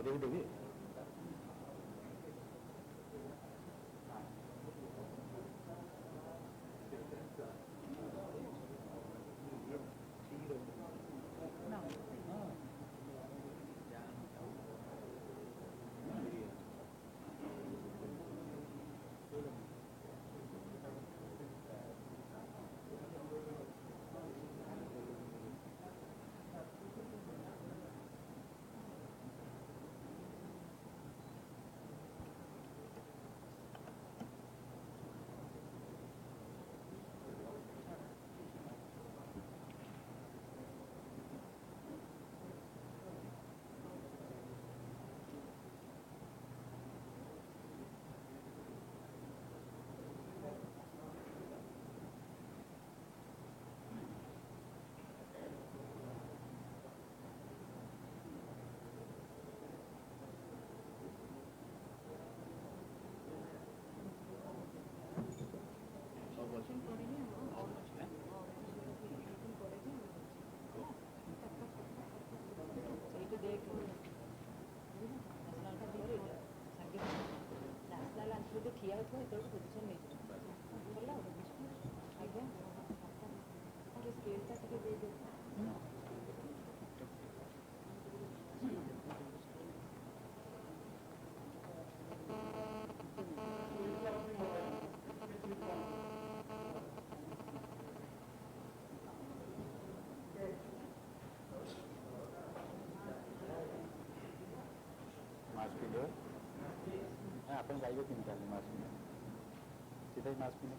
देखिए देखिए ଠିଆ ହୋଇଥିବ ସେତେବେଳକୁ ପୋଜିସନ୍ ନେଇଯିବ ଭଲ ଆଜ୍ଞା ସ୍କେଲ୍ଟା ଟିକେ ଦେଇଦେବେ मास्क पिंधे ଆପଣ ଯାଇବେ କେମିତି ତାହେଲେ ମାସ୍କ ପିନ୍ଧେ ସିଧା ହିଁ ମାସ୍କ ପିନ୍ଧେ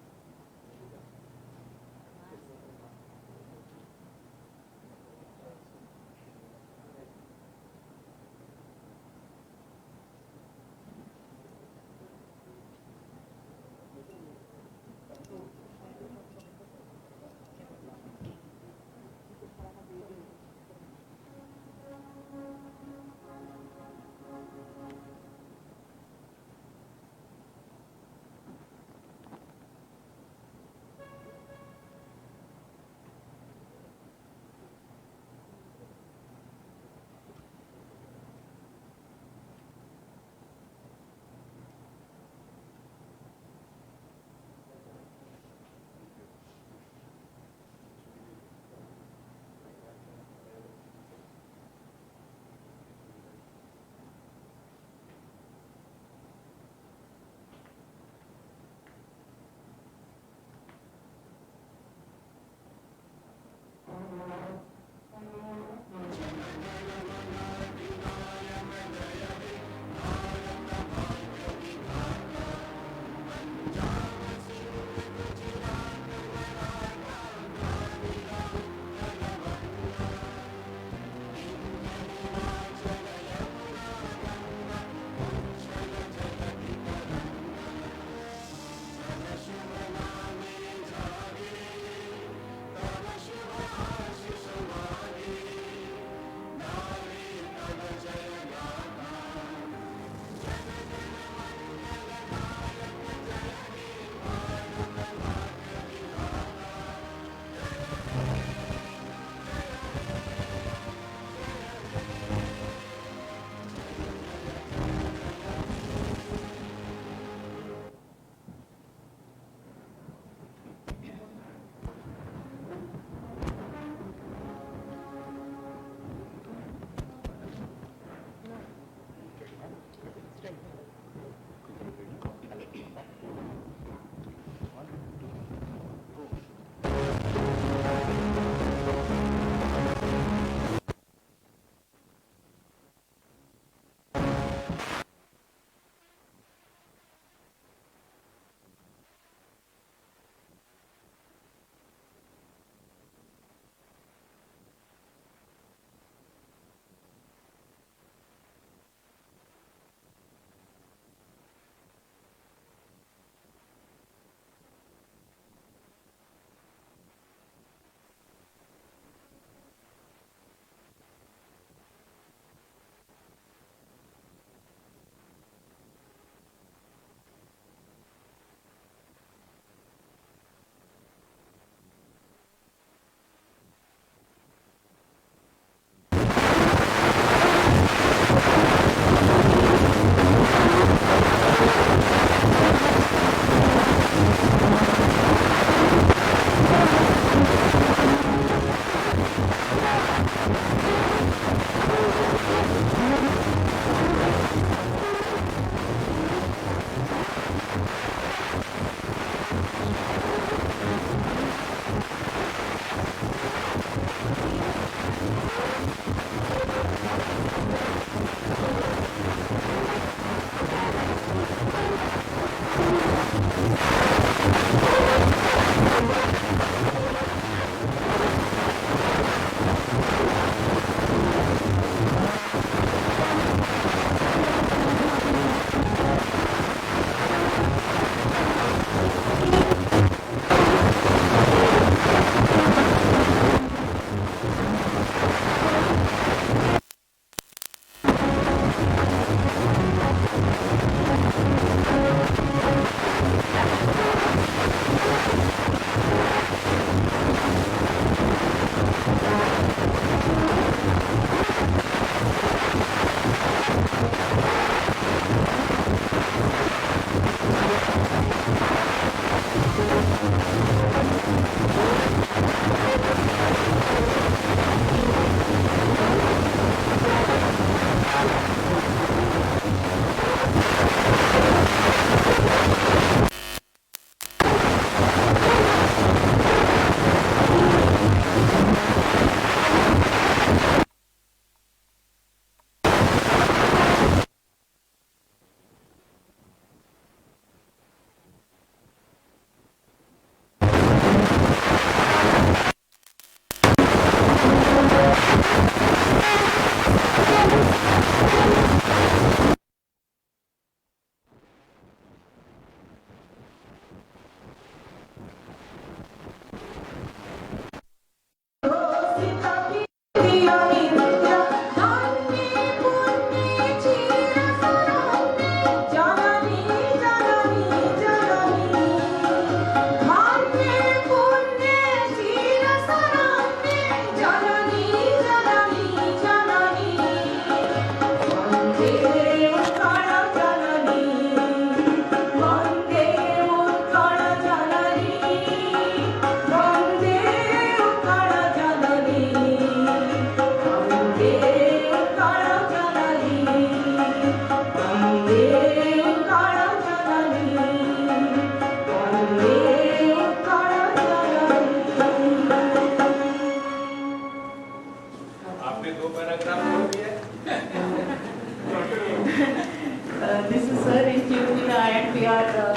we are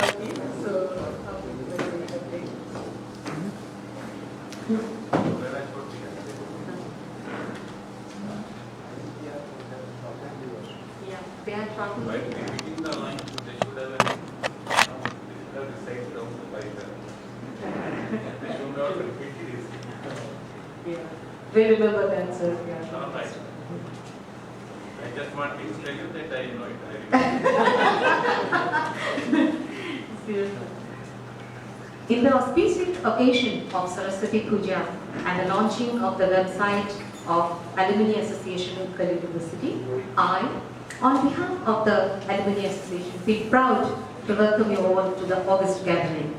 so very great. Yeah, they are talking. While repeating the line, they should have recited also by the. They should not repeat it. Yeah, we remember that, sir. Yeah. All right. I just want to tell you that I know it. Seriously. In the auspicious occasion of Saraswati Puja and the launching of the website of Alumni Association of Utkal University, I, on behalf of the Alumni Association, feel proud to welcome you all to the August gathering.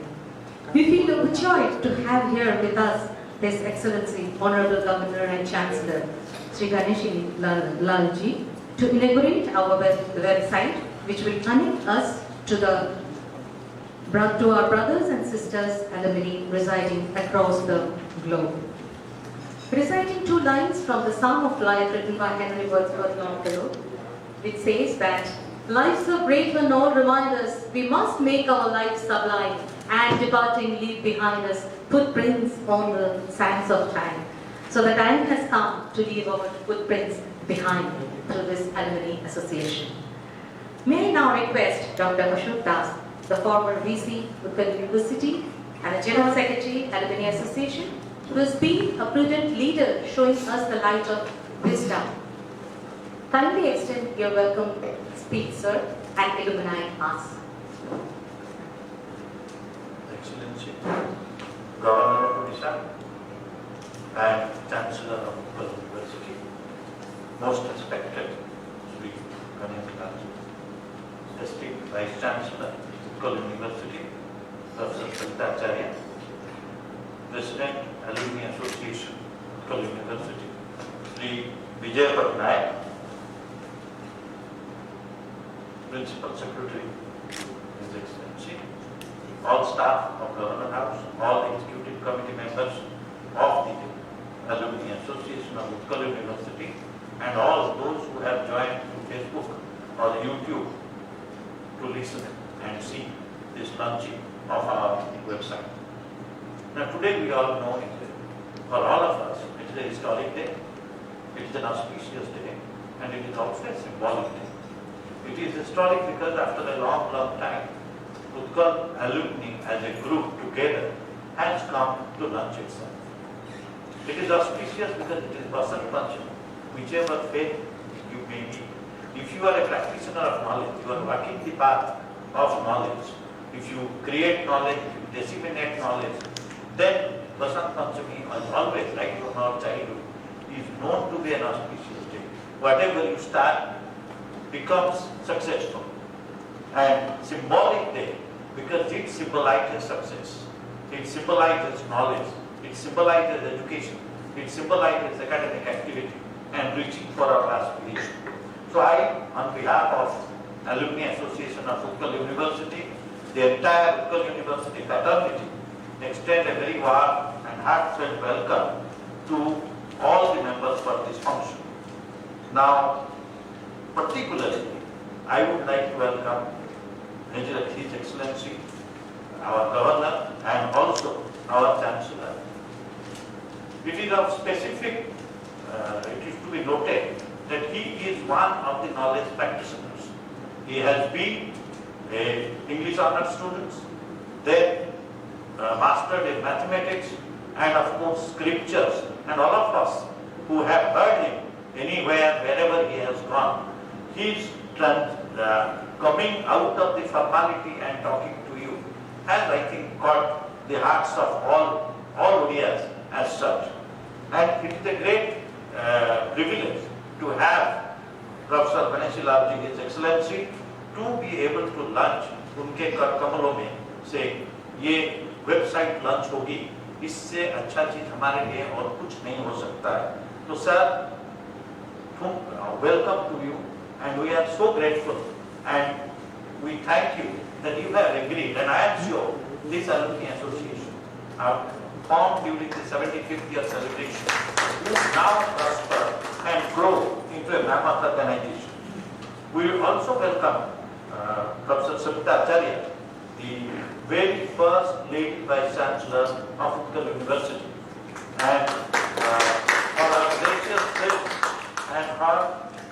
We feel overjoyed to have here with us His Excellency, Honorable Governor and Chancellor, Sri Ganeshi Lalji, to inaugurate our website, which will connect us to our brothers and sisters alumni residing across the globe. Reciting two lines from the Psalm of Life written by Henry Wadsworth Longfellow, which says that life's so great when all remind us we must make our lives sublime and departing leave behind us footprints on the sands of time. So the time has come to leave our footprints behind through this alumni association. May I now request Dr. Ashok Das, the former VC, Utkal University, and the General Secretary, Alumni Association, who has been a prudent leader showing us the light of wisdom. Kindly extend your welcome speech, sir, and illumine us. Excellency, Governor of Odisha and Chancellor of Utkal University, most respected Sri Ganesh Lalji, esteemed Vice Chancellor, Utkal University, Professor Savitacharya, President, Alumni Association, Utkal University, Sri Vijay Patnaik, Principal Secretary, His Excellency, all staff of Government House, all executive committee members of the Alumni Association of Utkal University, and all those who have joined through Facebook or YouTube to listen and see this launching of our website. Now today we all know it, for all of us, it is a historic day, it is an auspicious day, and it is also a symbolic day. It is historic because after a long, long time, Utkal alumni as a group together has come to launch itself. It is auspicious because it is Vasant Panchami, whichever faith you may be. If you are a practitioner of knowledge, you are walking the path of knowledge. If you create knowledge, if you disseminate knowledge, then Vasant Panchami, as always, right from our childhood, is known to be an auspicious day. Whatever you start becomes successful. And symbolic day, because it symbolizes success, it symbolizes knowledge, it symbolizes education, it symbolizes academic activity and reaching for our aspiration. So I, on behalf of Alumni Association of Utkal University, the entire Utkal University fraternity, extend a very warm and heartfelt welcome to all the members for this function. Now, particularly, I would like to welcome His Excellency, our Governor, and also our Chancellor. It is of specific, it is to be noted that he is one of the knowledge practitioners. He has been an English honors student, then mastered in mathematics, and of course scriptures, and all of us who have heard him anywhere, wherever he has gone, his coming out of the formality and talking to you has, I think, caught the hearts of all Odias as such. And it is a great privilege to have Professor Ganeshi Lalji, His Excellency, to be able to launch उनके कर कमलों में से ये website launch होगी, इससे अच्छा चीज हमारे लिए और कुछ नहीं हो सकता है. तो sir, welcome to you, and we are so grateful, and we thank you that you have agreed, and I am sure this Alumni Association, formed during the 75th year celebration, will now prosper and grow into a mammoth organization. We will also welcome Professor Sabita Acharya, the very first lady Vice Chancellor of Utkal University, and for her gracious spirit and her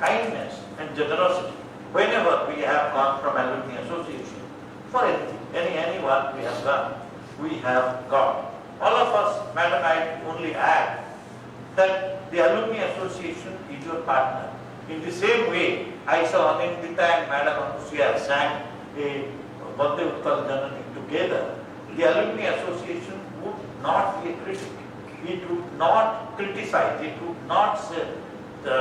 kindness and generosity whenever we have gone from Alumni Association for anything, anyone we have done, we have got. All of us, Madam, I only add that the Alumni Association is your partner. In the same way, I saw Anindita and Madam Anusuya sang a Vande Uttal Janani together. The Alumni Association would not be a critic. It would not criticize. It would not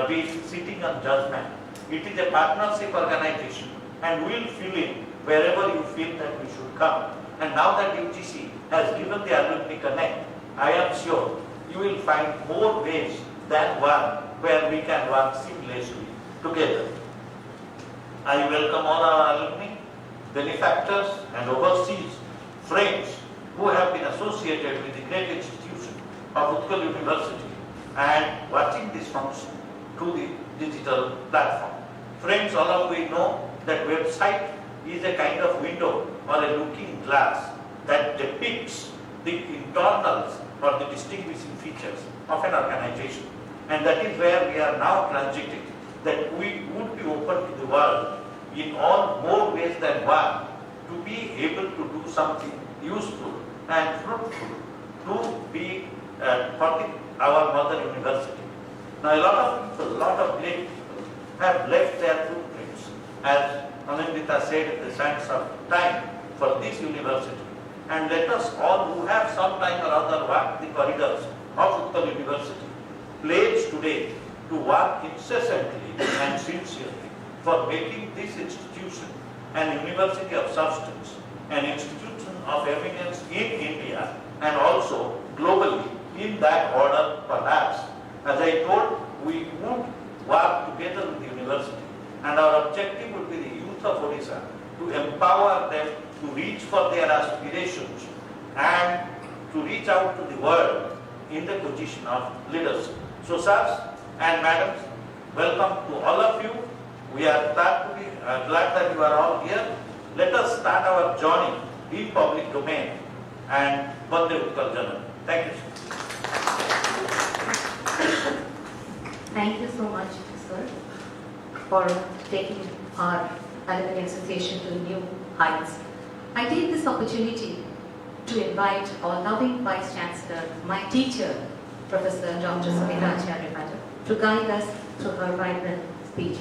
be sitting on judgment. It is a partnership organization, and we will fill in wherever you feel that we should come. And now that UGC has given the Alumni Connect, I am sure you will find more ways than one where we can work seamlessly together. I welcome all our alumni, benefactors and overseas friends who have been associated with the great institution of Utkal University and watching this function through the digital platform. Friends, all of we know that website is a kind of window or a looking glass that depicts the internals or the distinguishing features of an organization. And that is where we are now transiting, that we would be open to the world in all more ways than one to be able to do something useful and fruitful to be for our mother university. Now a lot of people, a lot of great people have left their footprints, as Anindita said, at the sands of time for this university. And let us all who have some time or other walked the corridors of Utkal University pledge today to work incessantly and sincerely for making this institution an university of substance, an institution of eminence in India and also globally in that order perhaps. As I told, we would work together with the university, and our objective would be the youth of Odisha to empower them to reach for their aspirations and to reach out to the world in the position of leadership. So, sirs and madams, welcome to all of you. We are glad that you are all here. Let us start our journey in public domain and Vande Utkal Janani. Thank you, sir. Thank you so much, sir, for taking our Alumni Association to new heights. I take this opportunity to invite our loving Vice Chancellor, my teacher, Professor Dr. Sabita Acharya Madam, to guide us through her vibrant speech.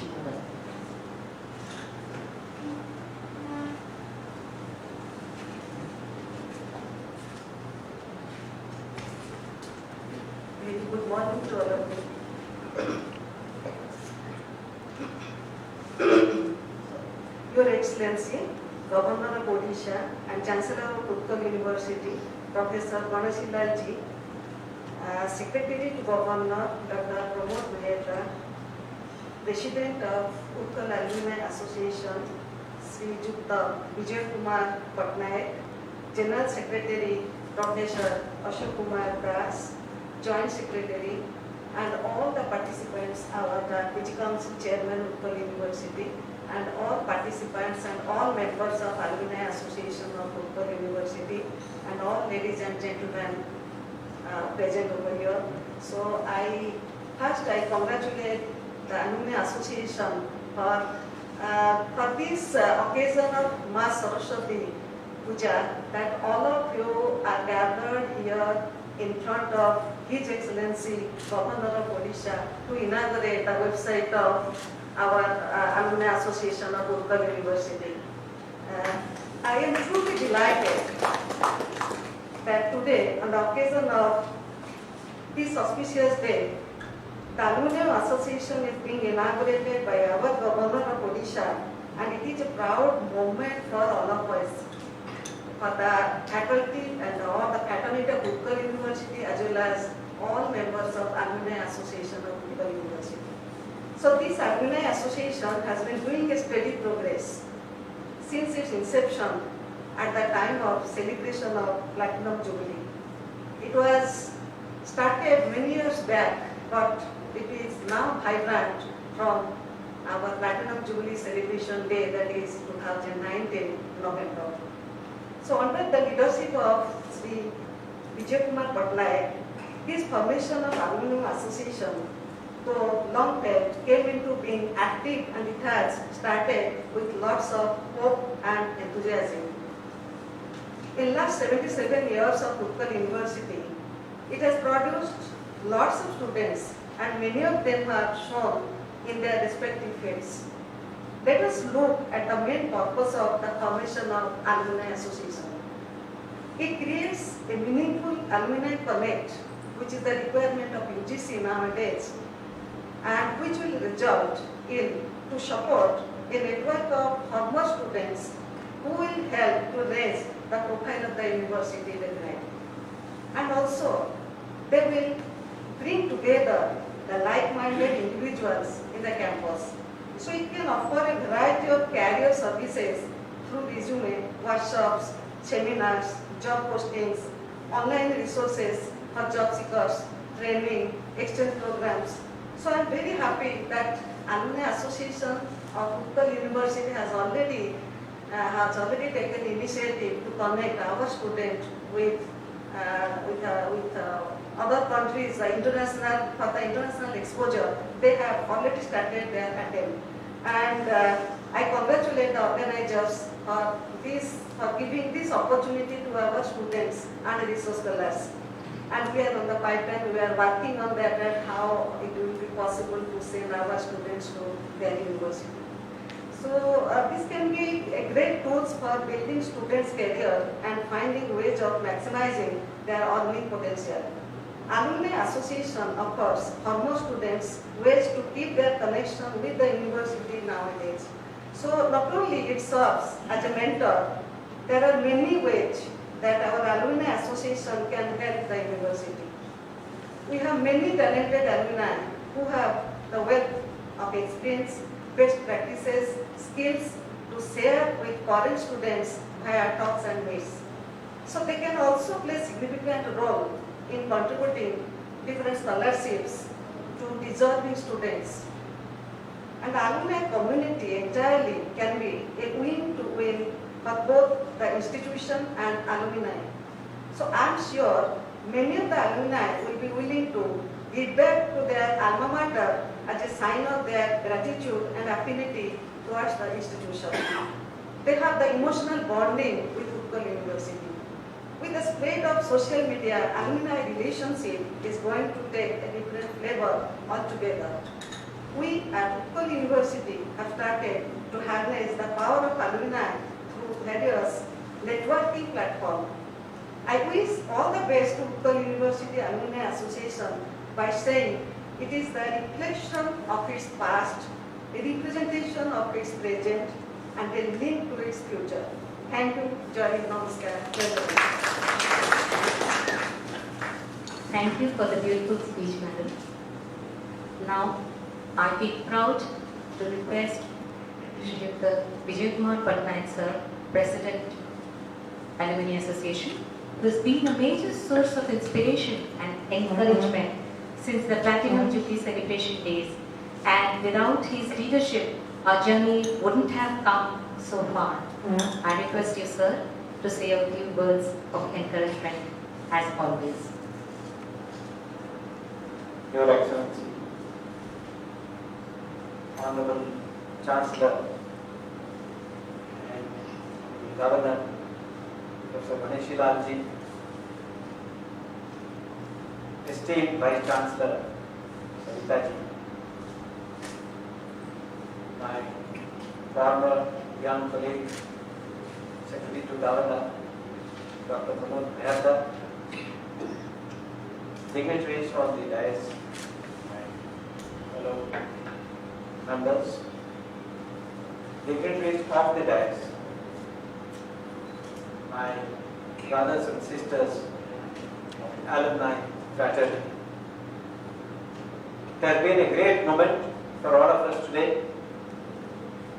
Very good morning to all of you. Your Excellency, Governor of Odisha and Chancellor of Utkal University, Professor Ganashilal Ji, Secretary to Governor, Dr. Pramod Maheta, President of Utkal Alumni Association, Sri Jukta Vijay Kumar Patnaik, General Secretary, Professor Ashok Kumar Das, Joint Secretary, and all the participants, our Vijay Council Chairman, Utkal University, and all participants and all members of Alumni Association of Utkal University, and all ladies and gentlemen present over here. So I congratulate the Alumni Association for this occasion of Ma Saraswati Puja, that all of you are gathered here in front of His Excellency Governor of Odisha to inaugurate the website of our Alumni Association of Utkal University. I am truly delighted that today, on the occasion of this auspicious day, the Alumni Association is being inaugurated by our Governor of Odisha, and it is a proud moment for all of us, for the faculty and all the fraternity of Utkal University, as well as all members of Alumni Association of Utkal University. So this Alumni Association has been doing a steady progress since its inception at the time of celebration of Platinum Jubilee. It was started many years back, but it is now vibrant from our Platinum Jubilee celebration day, that is 2019 November. So under the leadership of Sri Vijay Kumar Patnaik, this formation of Aluminum Association, though long term, came into being active, and it has started with lots of hope and enthusiasm. In last 77 years of Utkal University, it has produced lots of students, and many of them have shown in their respective fields. Let us look at the main purpose of the formation of Alumni Association. It creates a meaningful alumni connect, which is the requirement of UGC nowadays, and which will result in to support a network of former students who will help to raise the profile of the university definitely. And also, they will bring together the like-minded individuals in the campus. So it can offer a variety of career services through resume, workshops, seminars, job postings, online resources for job seekers, training, exchange programs. So I'm very happy that Alumni Association of Utkal University has already taken initiative to connect our students with other countries, for the international exposure. They have already started their attempt, and I congratulate the organizers for giving this opportunity to our students and resource scholars. And we are on the pipeline, we are working on that, and how it will be possible to send our students to their university. So this can be a great tools for building students' career and finding ways of maximizing their earning potential. Alumni Association offers former students ways to keep their connection with the university nowadays. So not only it serves as a mentor, there are many ways that our Alumni Association can help the university. We have many talented alumni who have the wealth of experience, best practices, skills to share with current students via talks and meets. So they can also play a significant role in contributing different scholarships to deserving students. And the alumni community entirely can be a win-to-win for both the institution and alumni. So I'm sure many of the alumni will be willing to give back to their alma mater as a sign of their gratitude and affinity towards the institution. They have the emotional bonding with Utkal University. With the spread of social media, alumni relationship is going to take a different flavor altogether. We at Utkal University have started to harness the power of alumni through various networking platforms. I wish all the best to Utkal University Alumni Association by saying it is the reflection of its past, a representation of its present, and a link to its future. Thank you. Jai Hind, Namaskar. Thank you for the beautiful speech, madam. Now, I feel proud to request Vijay Kumar Patnaik sir, President, Alumni Association, who has been a major source of inspiration and encouragement since the Platinum Jubilee celebration days. And without his leadership, our journey wouldn't have come so far. I request you, sir, to say a few words of encouragement, as always. Your Excellency, Honorable Chancellor and Governor, Professor Ganeshi Lalji, esteemed Vice Chancellor, Savita ji, my former young colleague, Secretary to Governor, Dr. Pramod Mehta, dignitaries on the dais, my fellow members, dignitaries of the dais, my brothers and sisters of the alumni fraternity. It has been a great moment for all of us today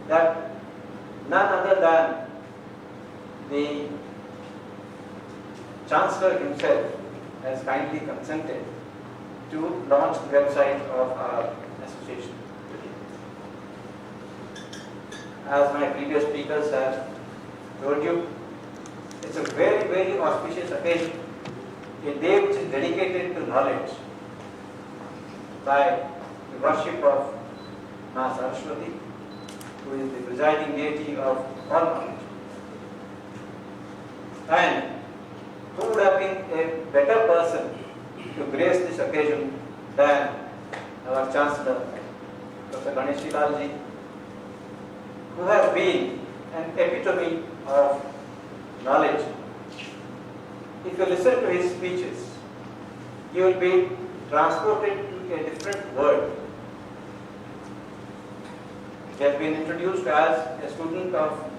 that none other than the Chancellor himself has kindly consented to launch the website of our association. as my previous speakers have told you, it's a very, very auspicious occasion, a day which is dedicated to knowledge by the worship of Ma Saraswati, who is the presiding deity of all knowledge. And who would have been a better person to grace this occasion than our Chancellor, Dr. Ganeshi Lalji, who has been an epitome of knowledge. If you listen to his speeches, you will be transported to a different world. He has been introduced as a student of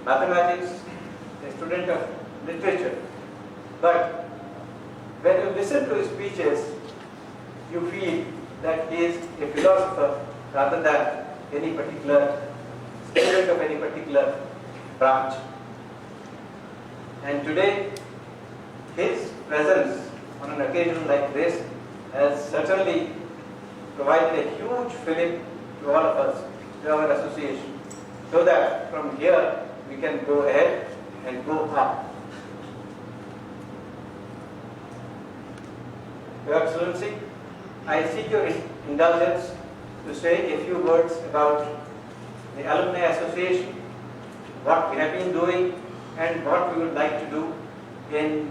mathematics, a student of literature. But when you listen to his speeches, you feel that he is a philosopher rather than any particular student of any particular branch. And today, his presence on an occasion like this has certainly provided a huge fillip to all of us, to our association, so that from here we can go ahead and go up. Your Excellency, I seek your indulgence to say a few words about the Alumni Association, what we have been doing and what we would like to do in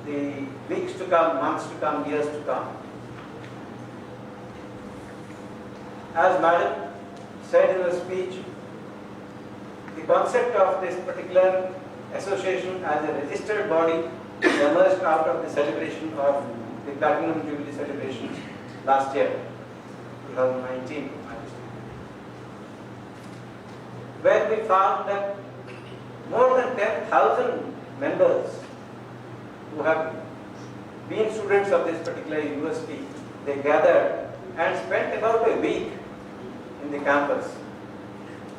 the weeks to come, months to come, years to come. As Madam said in her speech, the concept of this particular association as a registered body emerged out of the celebration of the Platinum Jubilee celebrations last year, 2019. Where we found that more than 10,000 members who have been students of this particular university, they gathered and spent about a week in the campus.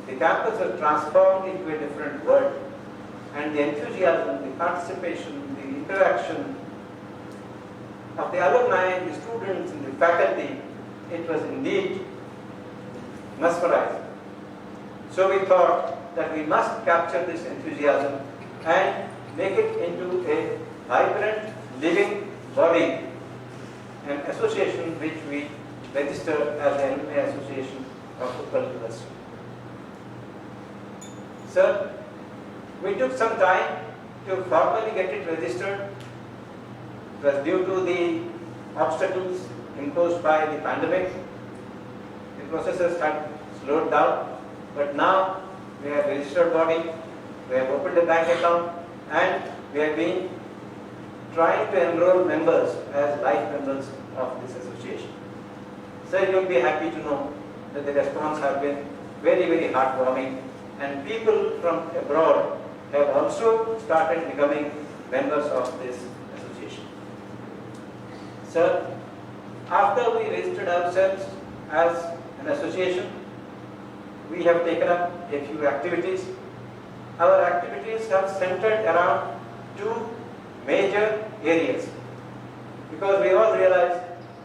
The campus was transformed into a different world, and the enthusiasm, the participation, the interaction of the alumni, the students and the faculty, it was indeed mesmerizing. So we thought that we must capture this enthusiasm and make it into a vibrant, living body, an association which we registered as the Alumni Association of Utkal University. Sir, we took some time to formally get it registered. It was due to the obstacles imposed by the pandemic. The processes had slowed down, but now we have a registered body, we have opened a bank account, and we have been trying to enroll members as life members of this association. So you will be happy to know that the response has been very, very heartwarming, and people from abroad have also started becoming members of this association. Sir, after we registered ourselves as an association, we have taken up a few activities. Our activities have centered around two major areas, because we all realize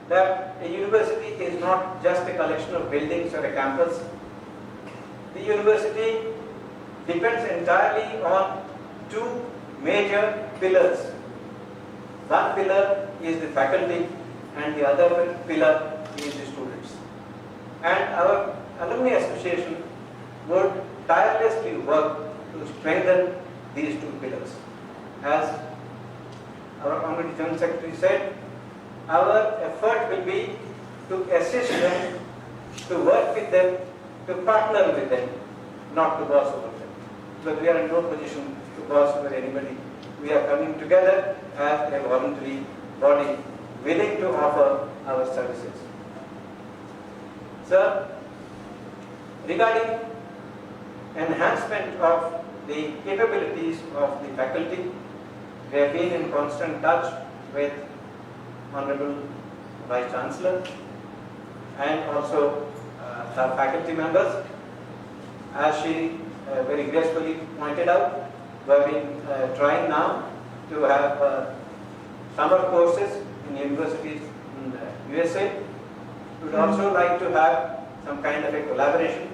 that a university is not just a collection of buildings or a campus. The university depends entirely on two major pillars. One pillar is the faculty and the other pillar is the students. And our Alumni Association would tirelessly work to strengthen these two pillars. As our Honorable General Secretary said, our effort will be to assist them, to work with them, to partner with them, not to boss over them. Because we are in no position to boss over anybody. We are coming together as a voluntary body, willing to offer our services. Sir, regarding enhancement of the capabilities of the faculty, we have been in constant touch with Honorable Vice Chancellor and also our faculty members. As she very gracefully pointed out, we have been trying now to have summer courses in universities in the USA. We would also like to have some kind of a collaboration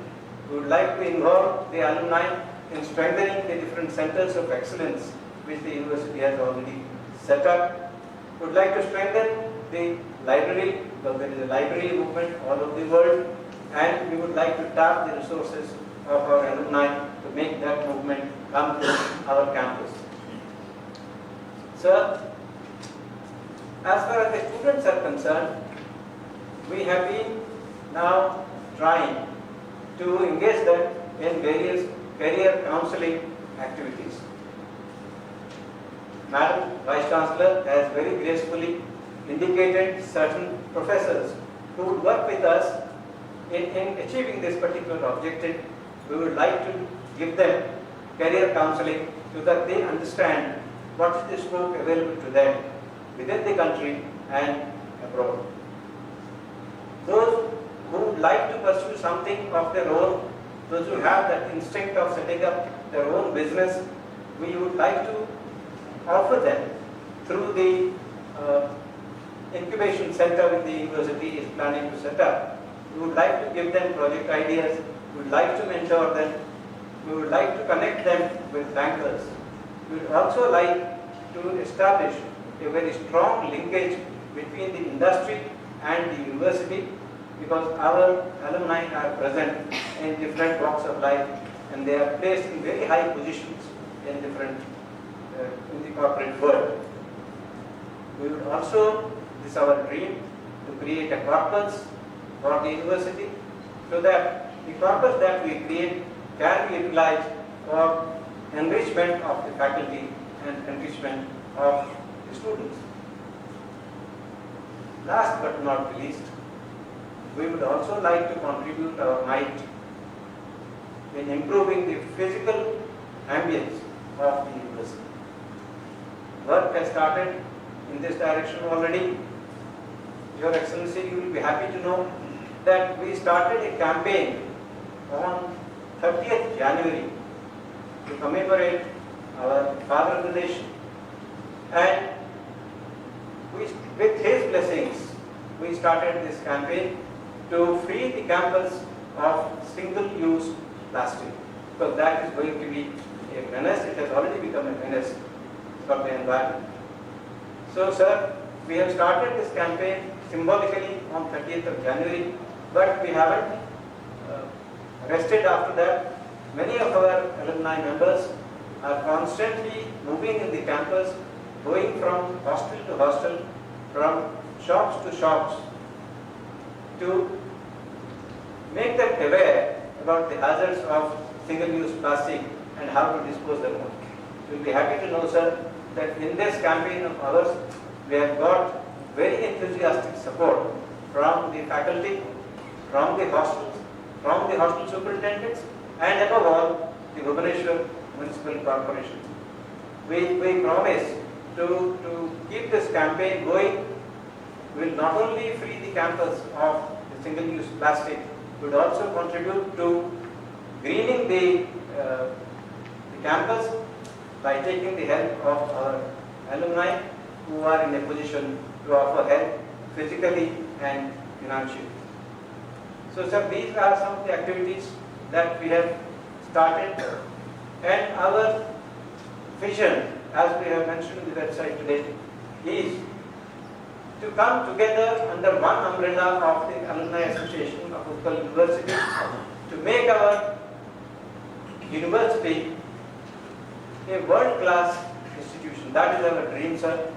We would like to involve the alumni in strengthening the different centers of excellence which the university has already set up. We would like to strengthen the library, because there is a library movement all over the world, and we would like to tap the resources of our alumni to make that movement come to our campus. Sir, as far as the students are concerned, we have been now trying to engage them in various career counseling activities. Madam Vice Chancellor has very gracefully indicated certain professors who would work with us in achieving this particular objective. We would like to give them career counseling so that they understand what is the scope available to them within the country and abroad. Those who would like to pursue something of their own, those who have that instinct of setting up their own business, we would like to offer them through the incubation center which the university is planning to set up. We would like to give them project ideas, we would like to mentor them, we would like to connect them with bankers. We would also like to establish a very strong linkage between the industry and the university, because our alumni are present in different walks of life and they are placed in very high positions in different in the corporate world. We would also, this is our dream, to create a corpus for the university so that the corpus that we create can be utilized for enrichment of the faculty and enrichment of the students. Last but not least, we would also like to contribute our might in improving the physical ambience of the university. Work has started in this direction already. Your Excellency, you will be happy to know that we started a campaign on 30th January to commemorate our father of the nation, and with his blessings we started this campaign to free the campus of single-use plastic, because that is going to be a menace. It has already become a menace for the environment. So, sir, we have started this campaign symbolically on 30th of January, but we haven't rested after that. Many of our alumni members are constantly moving in the campus, going from hostel to hostel, from shops to shops, to make them aware about the hazards of single-use plastic and how to dispose them of. You will be happy to know, sir, that in this campaign of ours, we have got very enthusiastic support from the faculty, from the hostels, from the hostel superintendents, and above all, the Bhubaneswar Municipal Corporation. We promise to keep this campaign going. We will not only free the campus of the single-use plastic, we will also contribute to greening the campus by taking the help of our alumni who are in a position to offer help physically and financially. So, sir, these are some of the activities that we have started, and our vision, as we have mentioned in the website today, is to come together under one umbrella of the Alumni Association of Utkal University to make our university a world-class institution. That is our dream, sir.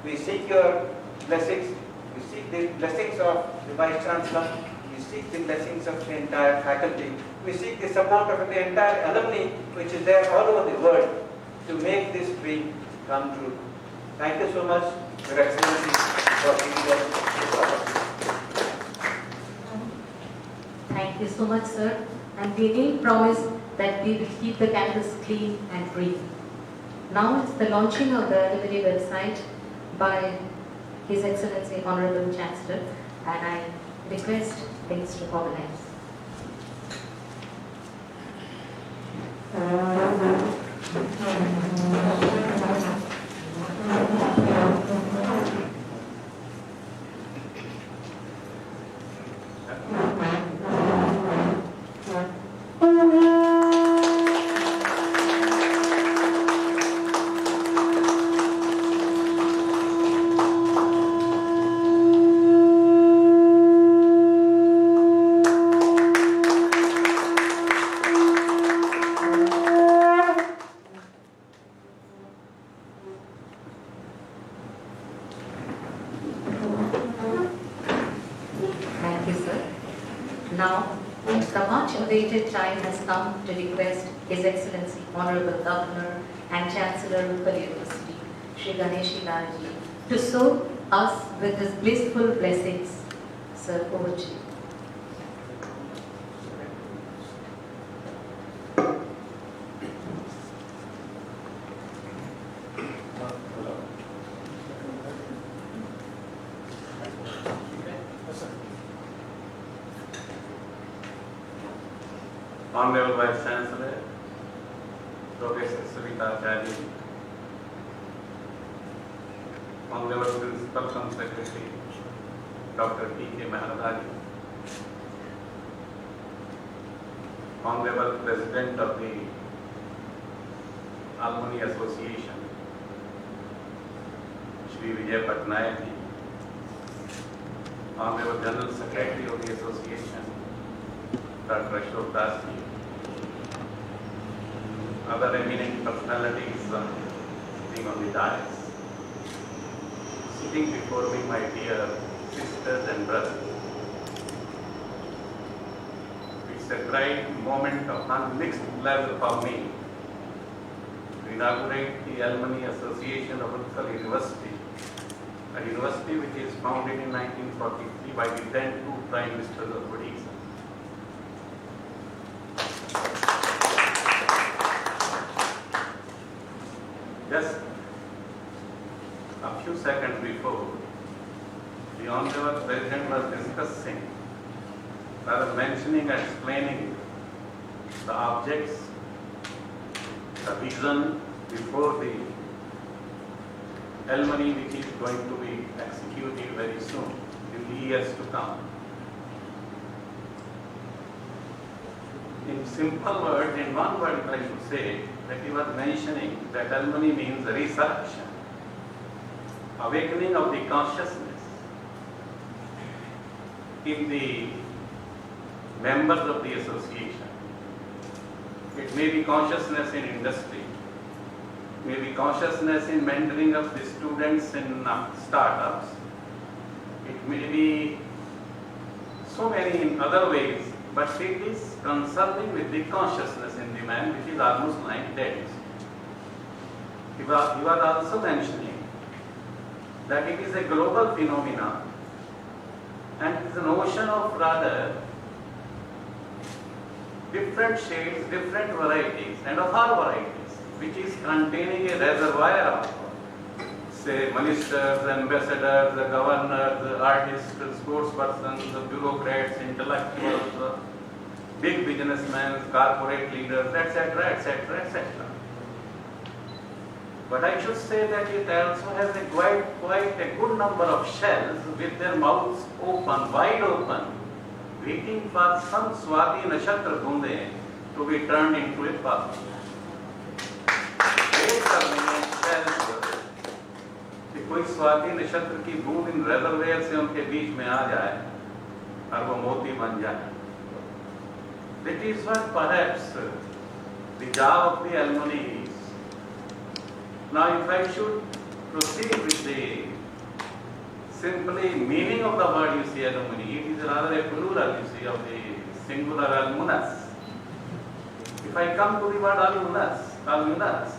We seek your blessings. We seek the blessings of the Vice Chancellor. We seek the blessings of the entire faculty. We seek the support of the entire alumni, which is there all over the world, to make this dream come true. Thank you so much, Your Excellency, for giving us this opportunity. Thank you so much, sir. And we will promise that we will keep the campus clean and green. Now it's the launching of the alumni website by His Excellency Honorable Chancellor, and I request things to organize. Now, the much awaited time has come to request His Excellency Honorable Governor and Chancellor of Utkal University, Shri Ganesh Lalji, to sow us with his blissful blessings. Sir, over to you. Honorable Vice Chancellor, Professor Savita Acharya, Honorable Principal Cum Secretary, Dr. P.K. Maharaj, Honorable President of the Alumni Association, Shri Vijay Patnaik ji, Honorable General Secretary of the Association, Dr. Ashok Das ji, other eminent personalities sitting on the dais, sitting before me, my dear sisters and brothers. It's a great moment of unmixed pleasure for me to inaugurate the Alumni Association of Utkal University, a university which is founded in 1943 by the then two Prime Ministers of Odisha. Just a few seconds before, the Honorable President was discussing, rather mentioning and explaining the objects, the vision before the alumni which is going to be executed very soon, in the years to come. In simple words, in one word I should say, that he was mentioning that alumni means resurrection, awakening of the consciousness in the members of the association. It may be consciousness in industry, may be consciousness in mentoring of the students in startups, it may be so many in other ways, but it is concerning with the consciousness in the man, which is almost like dead. He was also mentioning that it is a global phenomenon and it is an ocean of rather different shades, different varieties, and of all varieties, which is containing a reservoir of, say, ministers, ambassadors, governors, artists, sportspersons, bureaucrats, intellectuals, big businessmen, corporate leaders, etc., etc., etc. But I should say that it also has a quite a good number of shells with their mouths open, wide open, waiting for some Swati Nakshatra Bunde to be turned into a puff. कोई स्वाति नक्षत्र की बूंद इन रेजरवेयर से उनके बीच में आ जाए और वो मोती बन जाए. That is what perhaps the job of the alumni is. Now, if I should proceed with the simply meaning of the word you see alumni, it is rather a plural you see of the singular alumnus. If I come to the word alumnus,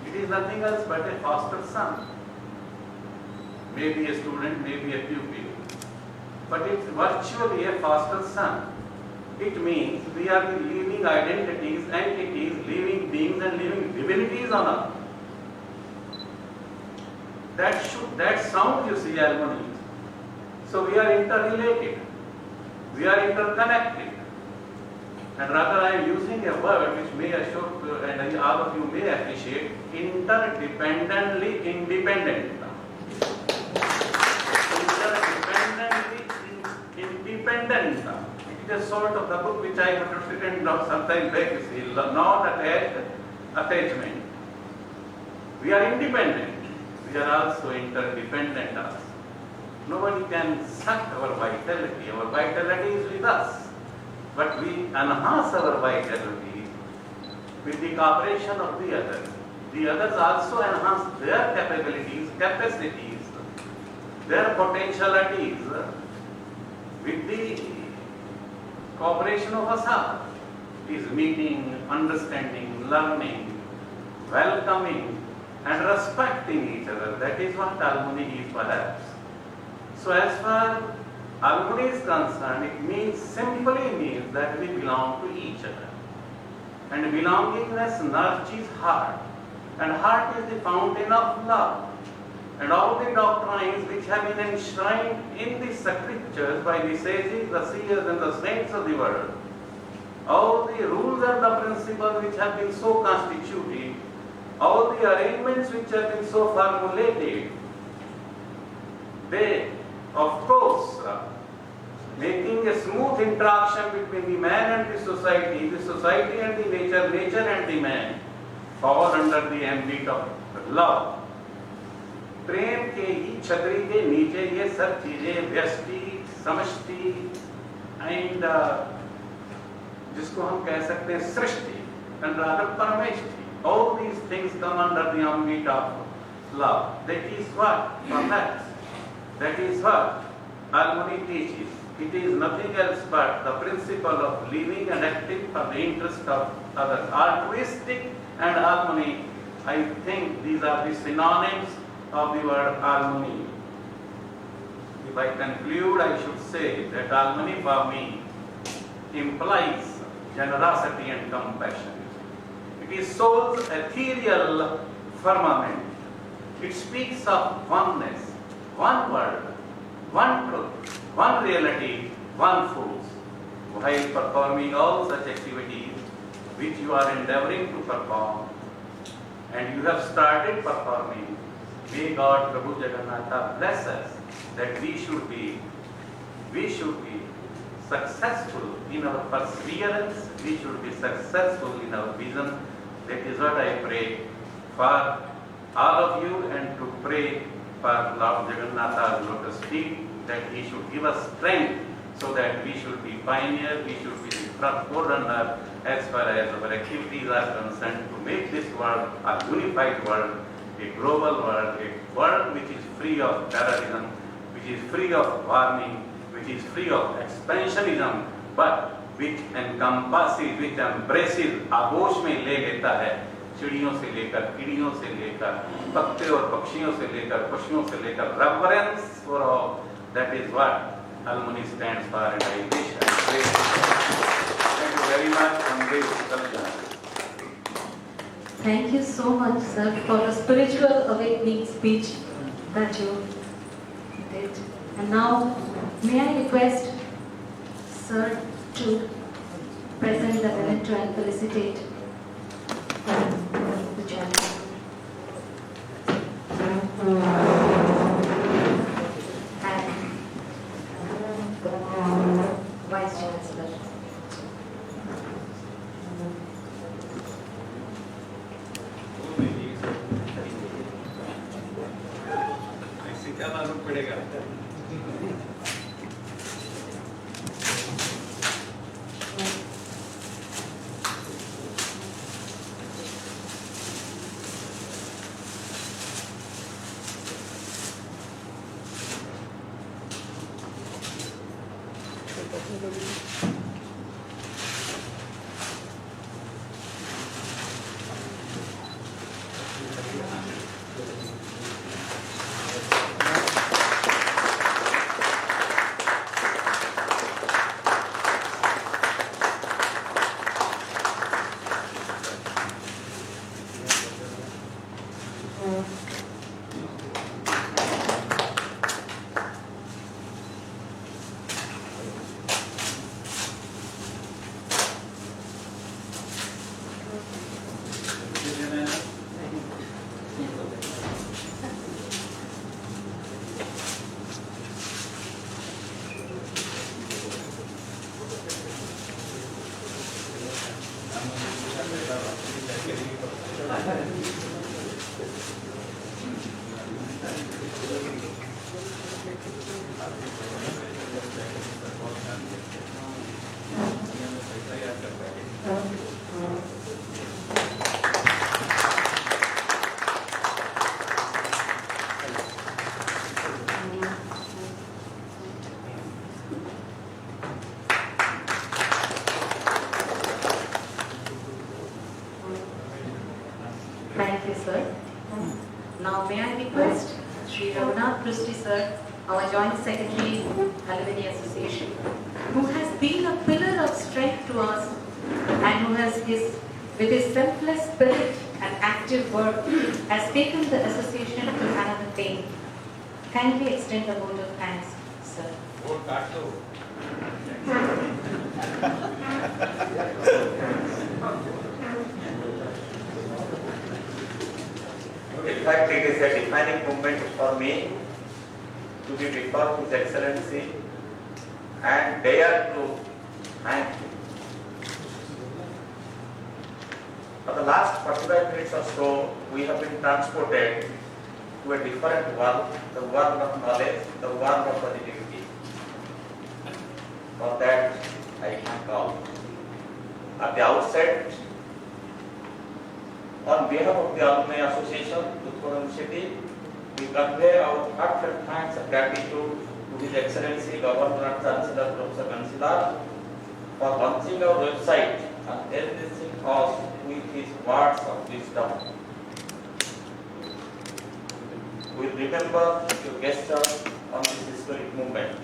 it is nothing else but a foster son. Maybe a student, maybe a pupil, but it's virtually a foster son. It means we are the living identities, entities, living beings and living divinities on earth. That sound you see alumni. So we are interrelated, we are interconnected, and rather I am using a word which may Ashok and all of you may appreciate, interdependently independent. Independent. It is a sort of the book which I have written sometime back, you see, not attachment. We are independent. We are also interdependent also. Nobody can suck our vitality. Our vitality is with us. But we enhance our vitality with the cooperation of the others. The others also enhance their capabilities, capacities, their potentialities with the cooperation of us all. It is meeting, understanding, learning, welcoming and respecting each other. That is what Alumni is perhaps. So as far Alumni is concerned, it simply means that we belong to each other. And belongingness nurtures heart. And heart is the fountain of love. And all the doctrines which have been enshrined in the scriptures by the sages, the seers and the saints of the world, all the rules and the principles which have been so constituted, all the arrangements which have been so formulated, they, of course, making a smooth interaction between the man and the society and the nature, nature and the man, fall under the ambit of love. प्रेम के ही छतरी के नीचे ये सब चीजें व्यष्टि, समष्टि and जिसको हम कह सकते हैं सृष्टि and rather परमेष्टि, all these things come under the ambit of love. That is what, perhaps, that is what Alumni teaches. It is nothing else but the principle of living and acting for the interest of others. Altruistic and Alumni, I think these are the synonyms of the word Alumni. If I conclude, I should say that Alumni for me implies generosity and compassion. It is soul's ethereal firmament. It speaks of oneness, one word, one truth, one reality, one force. While performing all such activities which you are endeavoring to perform, and you have started performing, may God Prabhu Jagannatha bless us that we should be successful in our perseverance, we should be successful in our vision. That is what I pray for all of you, and to pray for Lord Jagannatha's lotus feet, that he should give us strength so that we should be pioneers, we should be the forerunner as far as our activities are concerned, to make this world a unified world, a global world, a world which is free of terrorism, which is free of warming, which is free of expansionism, but which encompasses, which embraces, आगोश में ले लेता है चिड़ियों से लेकर, कीड़ियों से लेकर, पत्ते और पक्षियों से लेकर, पशुओं से लेकर, reverence for all. That is what Alumni stands for, and I wish and pray. Thank you very much. Thank you so much, sir, for the spiritual awakening speech that you did. And now, may I request sir to present the memento and felicitate the chancellor. And Vice Chancellor. ऐसे क्या मालूम पड़ेगा? Now may I request Sri Raghunath Christie sir, our Joint Secretary, Alumni Association, who has been a pillar of strength to us and who has with his selfless spirit and active work, has taken the association to another plane. Kindly extend the vote of thanks, sir. Vote back to. In fact, it is a defining moment for me to be before His Excellency and dare to thank him. For the last 45 minutes or so, we have been transported to a different world, the world of knowledge, the world of positivity. For that, I thank all. At the outset, on behalf of the Alumni Association, Thoothukudi City, we convey our heartfelt thanks and gratitude to His Excellency Governor and Chancellor Professor Gansilal for launching our website and enriching us with his words of wisdom. We remember your gestures on this historic movement.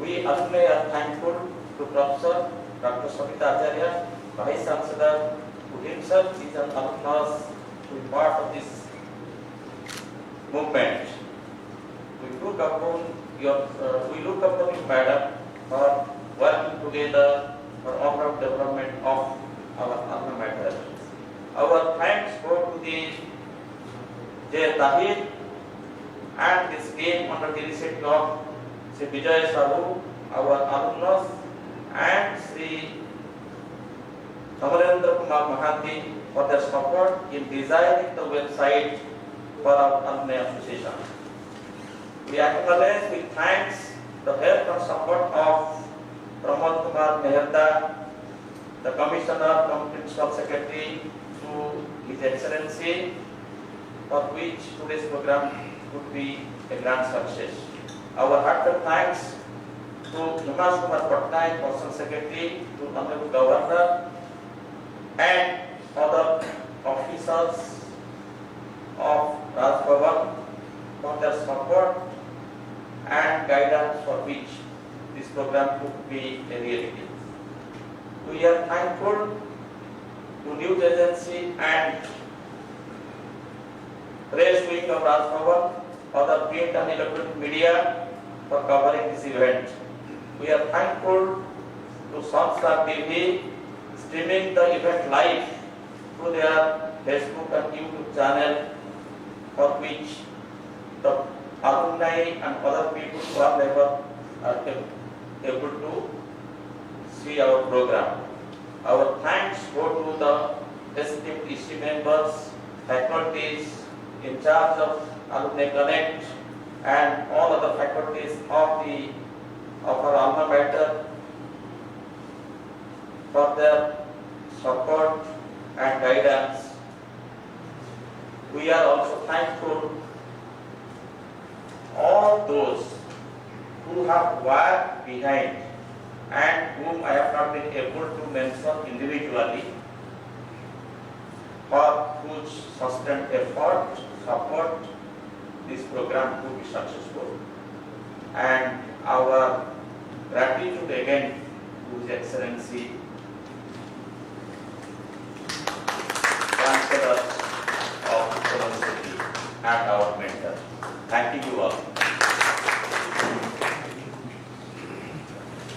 We alumni are thankful to Professor Dr. Samita Acharya, Vice Chancellor, who himself is an alumnus, to be part of this movement. We look upon you, madam, for working together for overall development of our alma mater. Our thanks go to the J. Tahir and this team under the leadership of Sri Vijay Sahu, our alumnus, and Sri Amarendra Kumar Mahanti for their support in designing the website for our alumni association. We acknowledge with thanks the help and support of Pramod Kumar Meherda, the Commissioner, Principal Secretary, to His Excellency, for which today's program would be a grand success. Our heartfelt thanks to Himanshu Kumar Patnaik, Personal Secretary, to Honorable Governor, and other officers of Raj Bhavan for their support and guidance for which this program could be a reality. We are thankful to news agency and press wing of Raj Bhavan, other print and electronic media for covering this event. We are thankful to Sunstar TV streaming the event live through their Facebook and YouTube channel, for which the alumni and other people who are there are able to see our program. Our thanks go to the esteemed EC members, faculties in charge of Alumni Connect, and all other faculties of our alma mater for their support and guidance. We are also thankful all those who have worked behind and whom I have not been able to mention individually, for whose sustained effort, support this program to be successful. And our gratitude again to His Excellency Chancellor of Thoothukudi City and our mentor. Thank you all.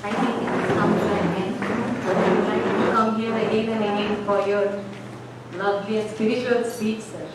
I think it has come to an end. I would like to come here again and again for your lovely and spiritual speech, sir.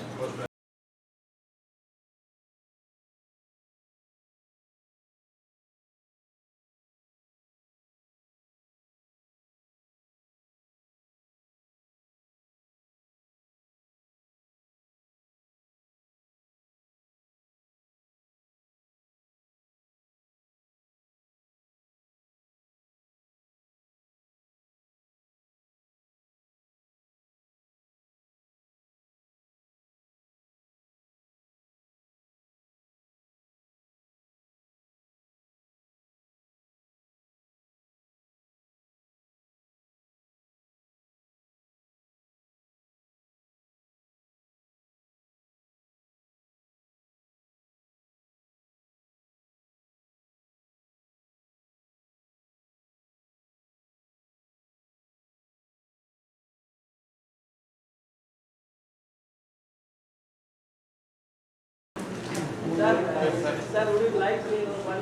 Sir, would you like to one?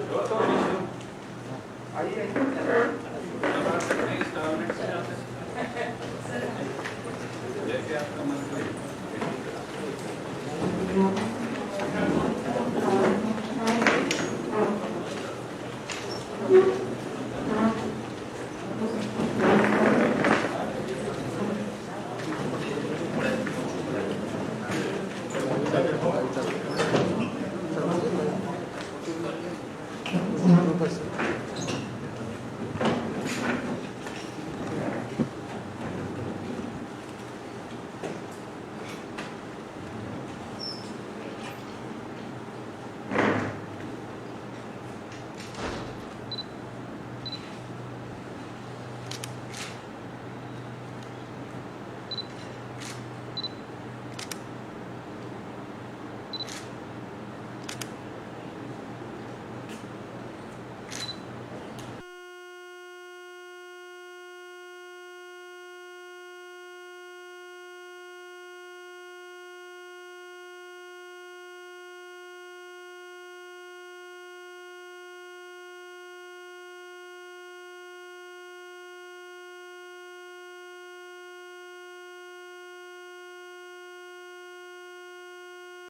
जैसे आपका मन करे।